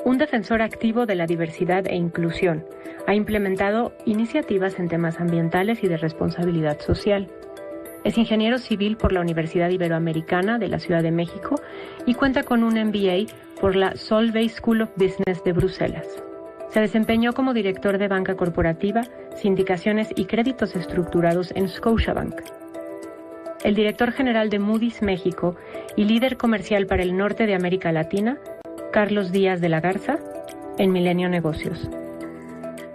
Un defensor activo de la diversidad e inclusión, ha implementado iniciativas en temas ambientales y de responsabilidad social. Es ingeniero civil por la Universidad Iberoamericana de la Ciudad de México y cuenta con un MBA por la Solvay School of Business de Bruselas. Se desempeñó como director de banca corporativa, sindicaciones y créditos estructurados en Scotiabank. El director general de Moody's México y líder comercial para el norte de América Latina, Carlos Díaz de la Garza, en Milenio Negocios.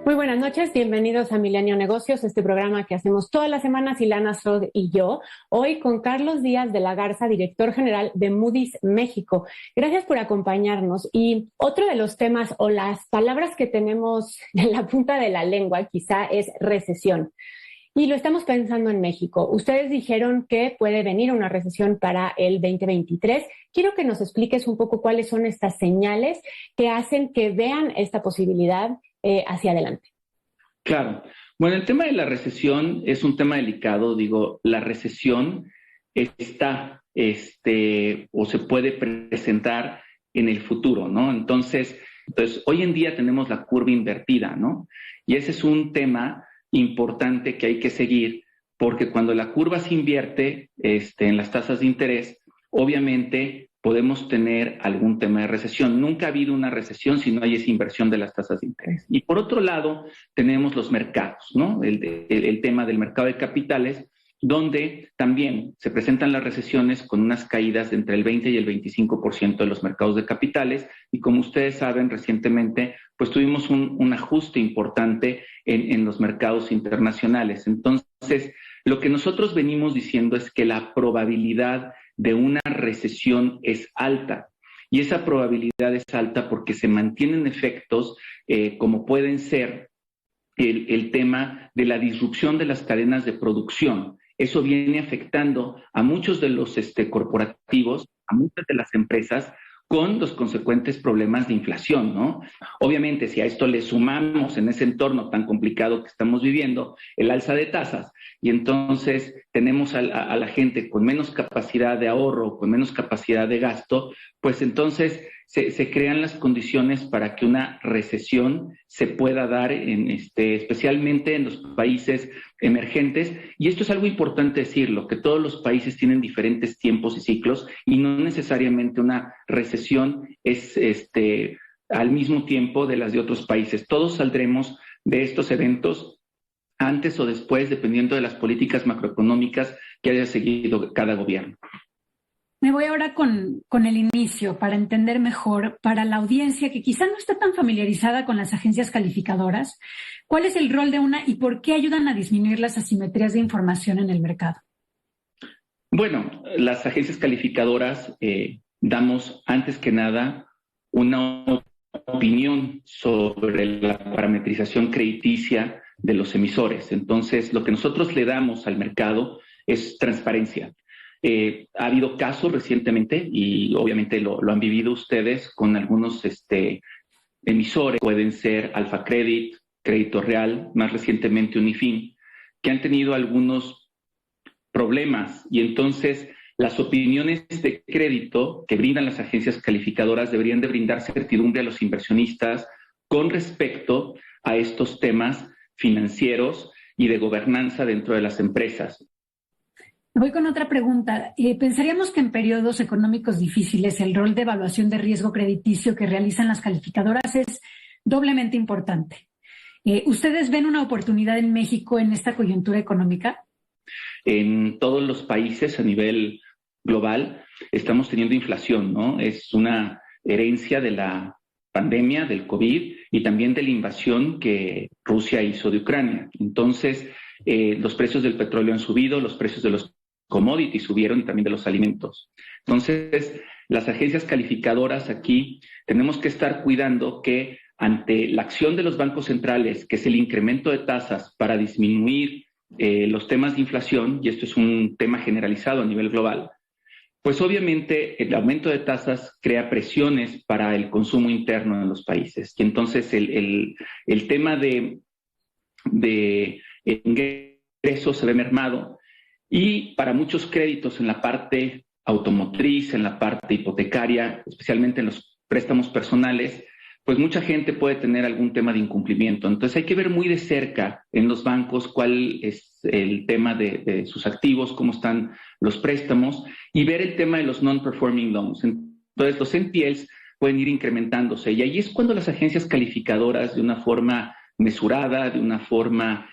Muy buenas noches, bienvenidos a Milenio Negocios, este programa que hacemos todas las semanas, Ilana Sod y yo, hoy con Carlos Díaz de la Garza, director general de Moody's México. Gracias por acompañarnos. Y otro de los temas o las palabras que tenemos en la punta de la lengua quizá es recesión. Y lo estamos pensando en México. Ustedes dijeron que puede venir una recesión para el 2023. Quiero que nos expliques un poco cuáles son estas señales que hacen que vean esta posibilidad hacia adelante. Claro. Bueno, el tema de la recesión es un tema delicado. Digo, la recesión está, o se puede presentar en el futuro, ¿no? Entonces, hoy en día tenemos la curva invertida, ¿no? Y ese es un tema importante que hay que seguir, porque cuando la curva se invierte en las tasas de interés, obviamente podemos tener algún tema de recesión. Nunca ha habido una recesión si no hay esa inversión de las tasas de interés. Y por otro lado, tenemos los mercados, ¿no? El tema del mercado de capitales, donde también se presentan las recesiones con unas caídas de entre el 20 y el 25% de los mercados de capitales. Y como ustedes saben, recientemente pues tuvimos un ajuste importante en los mercados internacionales. Entonces, lo que nosotros venimos diciendo es que la probabilidad de una recesión es alta. Y esa probabilidad es alta porque se mantienen efectos como pueden ser el tema de la disrupción de las cadenas de producción. Eso viene afectando a muchos de los corporativos, a muchas de las empresas, con los consecuentes problemas de inflación, ¿no? Obviamente, si a esto le sumamos en ese entorno tan complicado que estamos viviendo, el alza de tasas, y entonces tenemos a la gente con menos capacidad de ahorro, con menos capacidad de gasto, pues entonces se crean las condiciones para que una recesión se pueda dar, especialmente en los países emergentes. Y esto es algo importante decirlo, que todos los países tienen diferentes tiempos y ciclos y no necesariamente una recesión es al mismo tiempo de las de otros países. Todos saldremos de estos eventos antes o después, dependiendo de las políticas macroeconómicas que haya seguido cada gobierno. Me voy ahora con el inicio para entender mejor, para la audiencia que quizá no está tan familiarizada con las agencias calificadoras, ¿cuál es el rol de una y por qué ayudan a disminuir las asimetrías de información en el mercado? Bueno, las agencias calificadoras damos antes que nada una opinión sobre la parametrización crediticia de los emisores. Entonces, lo que nosotros le damos al mercado es transparencia. Ha habido casos recientemente, y obviamente lo han vivido ustedes, con algunos emisores, pueden ser Alfa Credit, Crédito Real, más recientemente Unifin, que han tenido algunos problemas, y entonces las opiniones de crédito que brindan las agencias calificadoras deberían de brindar certidumbre a los inversionistas con respecto a estos temas financieros y de gobernanza dentro de las empresas. Voy con otra pregunta. Pensaríamos que en periodos económicos difíciles el rol de evaluación de riesgo crediticio que realizan las calificadoras es doblemente importante. ¿Ustedes ven una oportunidad en México en esta coyuntura económica? En todos los países a nivel global estamos teniendo inflación, ¿no? Es una herencia de la pandemia, del COVID y también de la invasión que Rusia hizo de Ucrania. Entonces, los precios del petróleo han subido, los precios de los commodities subieron y también de los alimentos. Entonces, las agencias calificadoras aquí tenemos que estar cuidando que ante la acción de los bancos centrales, que es el incremento de tasas para disminuir los temas de inflación, y esto es un tema generalizado a nivel global, pues obviamente el aumento de tasas crea presiones para el consumo interno en los países. Y entonces el tema de ingresos se ve mermado. Y para muchos créditos en la parte automotriz, en la parte hipotecaria, especialmente en los préstamos personales, pues mucha gente puede tener algún tema de incumplimiento. Entonces hay que ver muy de cerca en los bancos cuál es el tema de sus activos, cómo están los préstamos y ver el tema de los non-performing loans. Entonces los NPLs pueden ir incrementándose y ahí es cuando las agencias calificadoras de una forma mesurada, de una forma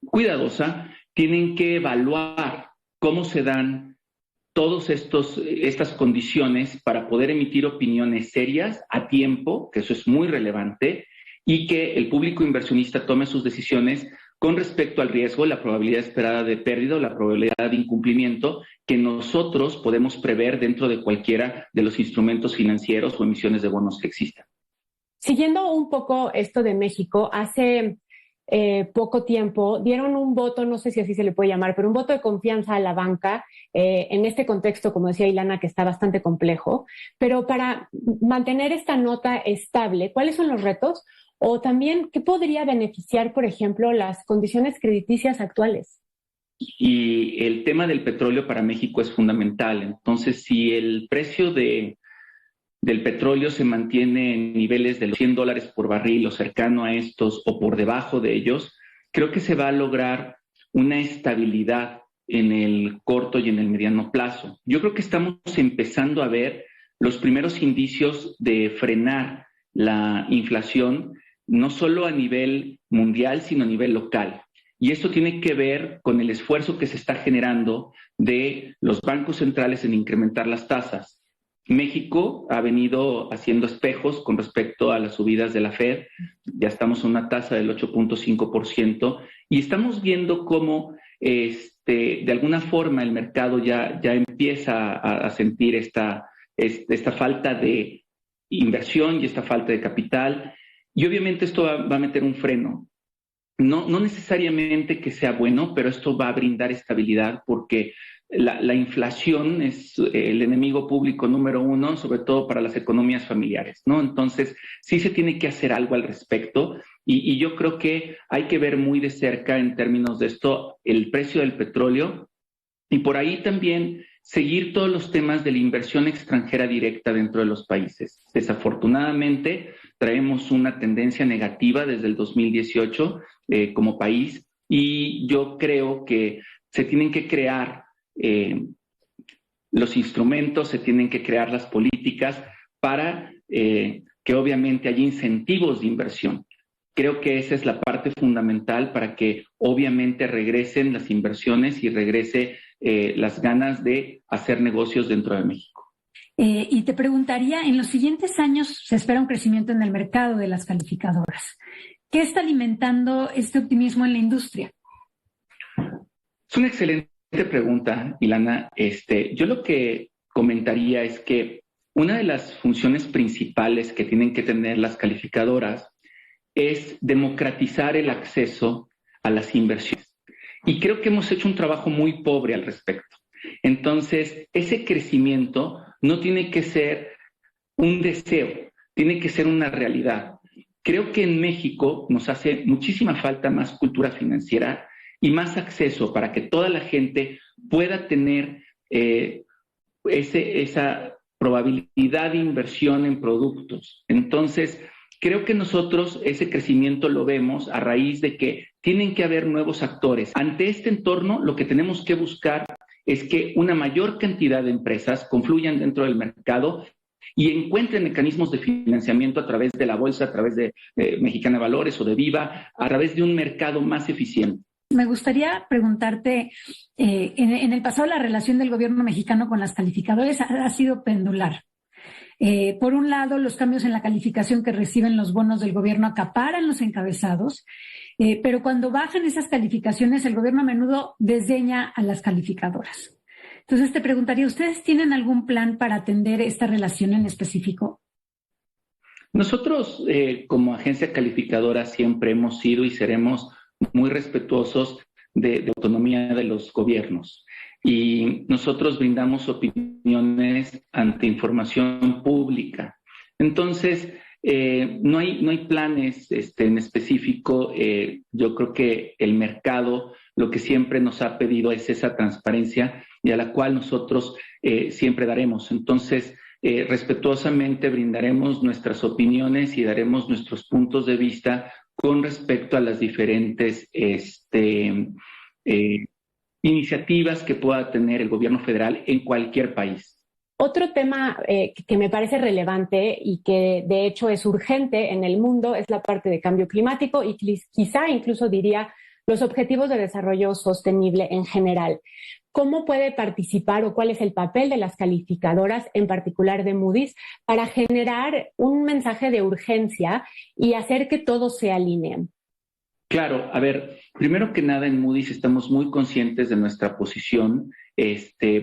cuidadosa, tienen que evaluar cómo se dan todas estas condiciones para poder emitir opiniones serias a tiempo, que eso es muy relevante, y que el público inversionista tome sus decisiones con respecto al riesgo, la probabilidad esperada de pérdida o la probabilidad de incumplimiento que nosotros podemos prever dentro de cualquiera de los instrumentos financieros o emisiones de bonos que existan. Siguiendo un poco esto de México, hace poco tiempo dieron un voto, no sé si así se le puede llamar, pero un voto de confianza a la banca en este contexto, como decía Ilana, que está bastante complejo. Pero para mantener esta nota estable, ¿cuáles son los retos? O también, ¿qué podría beneficiar, por ejemplo, las condiciones crediticias actuales? Y el tema del petróleo para México es fundamental. Entonces, si el precio del petróleo se mantiene en niveles de los $100 por barril o cercano a estos o por debajo de ellos, creo que se va a lograr una estabilidad en el corto y en el mediano plazo. Yo creo que estamos empezando a ver los primeros indicios de frenar la inflación, no solo a nivel mundial, sino a nivel local. Y esto tiene que ver con el esfuerzo que se está generando de los bancos centrales en incrementar las tasas. México ha venido haciendo espejos con respecto a las subidas de la Fed. Ya estamos en una tasa del 8.5% y estamos viendo cómo de alguna forma el mercado ya empieza a sentir esta falta de inversión y esta falta de capital. Y obviamente esto va a meter un freno. No necesariamente que sea bueno, pero esto va a brindar estabilidad porque la inflación es el enemigo público número uno, sobre todo para las economías familiares, ¿no? Entonces, sí se tiene que hacer algo al respecto y yo creo que hay que ver muy de cerca en términos de esto el precio del petróleo y por ahí también seguir todos los temas de la inversión extranjera directa dentro de los países. Desafortunadamente, traemos una tendencia negativa desde el 2018 como país y yo creo que se tienen que crear los instrumentos, se tienen que crear las políticas para que obviamente haya incentivos de inversión. Creo que esa es la parte fundamental para que obviamente regresen las inversiones y regrese las ganas de hacer negocios dentro de México. Y te preguntaría, en los siguientes años se espera un crecimiento en el mercado de las calificadoras. ¿Qué está alimentando este optimismo en la industria? Es una excelente pregunta, Ilana. Yo lo que comentaría es que una de las funciones principales que tienen que tener las calificadoras es democratizar el acceso a las inversiones. Y creo que hemos hecho un trabajo muy pobre al respecto. Entonces, ese crecimiento no tiene que ser un deseo, tiene que ser una realidad. Creo que en México nos hace muchísima falta más cultura financiera y más acceso para que toda la gente pueda tener esa probabilidad de inversión en productos. Entonces, creo que nosotros ese crecimiento lo vemos a raíz de que tienen que haber nuevos actores. Ante este entorno, lo que tenemos que buscar es que una mayor cantidad de empresas confluyan dentro del mercado y encuentren mecanismos de financiamiento a través de la bolsa, a través de Mexicana de Valores o de Viva, a través de un mercado más eficiente. Me gustaría preguntarte, en el pasado la relación del gobierno mexicano con las calificadoras ha sido pendular. Por un lado, los cambios en la calificación que reciben los bonos del gobierno acaparan los encabezados, pero cuando bajan esas calificaciones, el gobierno a menudo desdeña a las calificadoras. Entonces te preguntaría, ¿ustedes tienen algún plan para atender esta relación en específico? Nosotros, como agencia calificadora, siempre hemos sido y seremos muy respetuosos de autonomía de los gobiernos. Y nosotros brindamos opiniones ante información pública. Entonces, no hay planes en específico. Yo creo que el mercado lo que siempre nos ha pedido es esa transparencia y a la cual nosotros siempre daremos. Entonces, respetuosamente brindaremos nuestras opiniones y daremos nuestros puntos de vista con respecto a las diferentes iniciativas que pueda tener el gobierno federal en cualquier país. Otro tema que me parece relevante y que de hecho es urgente en el mundo es la parte de cambio climático y quizá incluso diría los objetivos de desarrollo sostenible en general. ¿Cómo puede participar o cuál es el papel de las calificadoras, en particular de Moody's, para generar un mensaje de urgencia y hacer que todos se alineen? Claro, a ver, primero que nada en Moody's estamos muy conscientes de nuestra posición,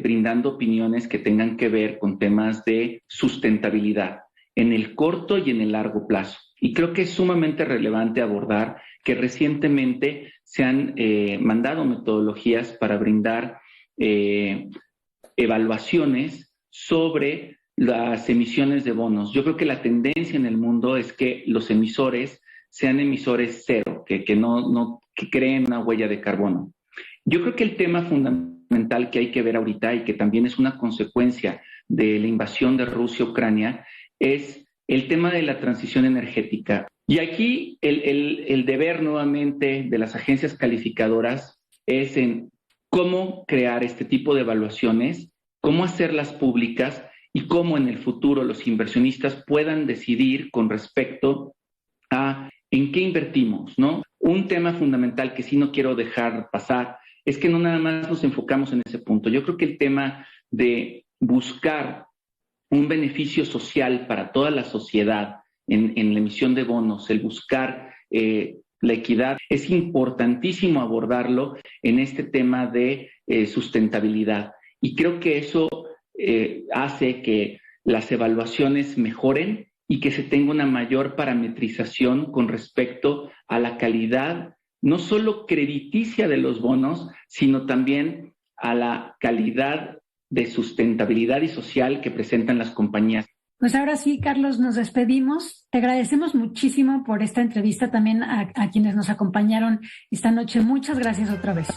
brindando opiniones que tengan que ver con temas de sustentabilidad en el corto y en el largo plazo. Y creo que es sumamente relevante abordar que recientemente se han mandado metodologías para brindar evaluaciones sobre las emisiones de bonos. Yo creo que la tendencia en el mundo es que los emisores sean emisores cero, que no creen una huella de carbono. Yo creo que el tema fundamental que hay que ver ahorita y que también es una consecuencia de la invasión de Rusia a Ucrania es el tema de la transición energética. Y aquí el deber nuevamente de las agencias calificadoras es en cómo crear este tipo de evaluaciones, cómo hacerlas públicas y cómo en el futuro los inversionistas puedan decidir con respecto a en qué invertimos, ¿no? Un tema fundamental que sí no quiero dejar pasar es que no nada más nos enfocamos en ese punto. Yo creo que el tema de buscar un beneficio social para toda la sociedad en la emisión de bonos, el buscar la equidad, es importantísimo abordarlo en este tema de sustentabilidad. Y creo que eso hace que las evaluaciones mejoren y que se tenga una mayor parametrización con respecto a la calidad, no solo crediticia de los bonos, sino también a la calidad de sustentabilidad y social que presentan las compañías. Pues ahora sí, Carlos, nos despedimos. Te agradecemos muchísimo por esta entrevista, también a quienes nos acompañaron esta noche. Muchas gracias otra vez.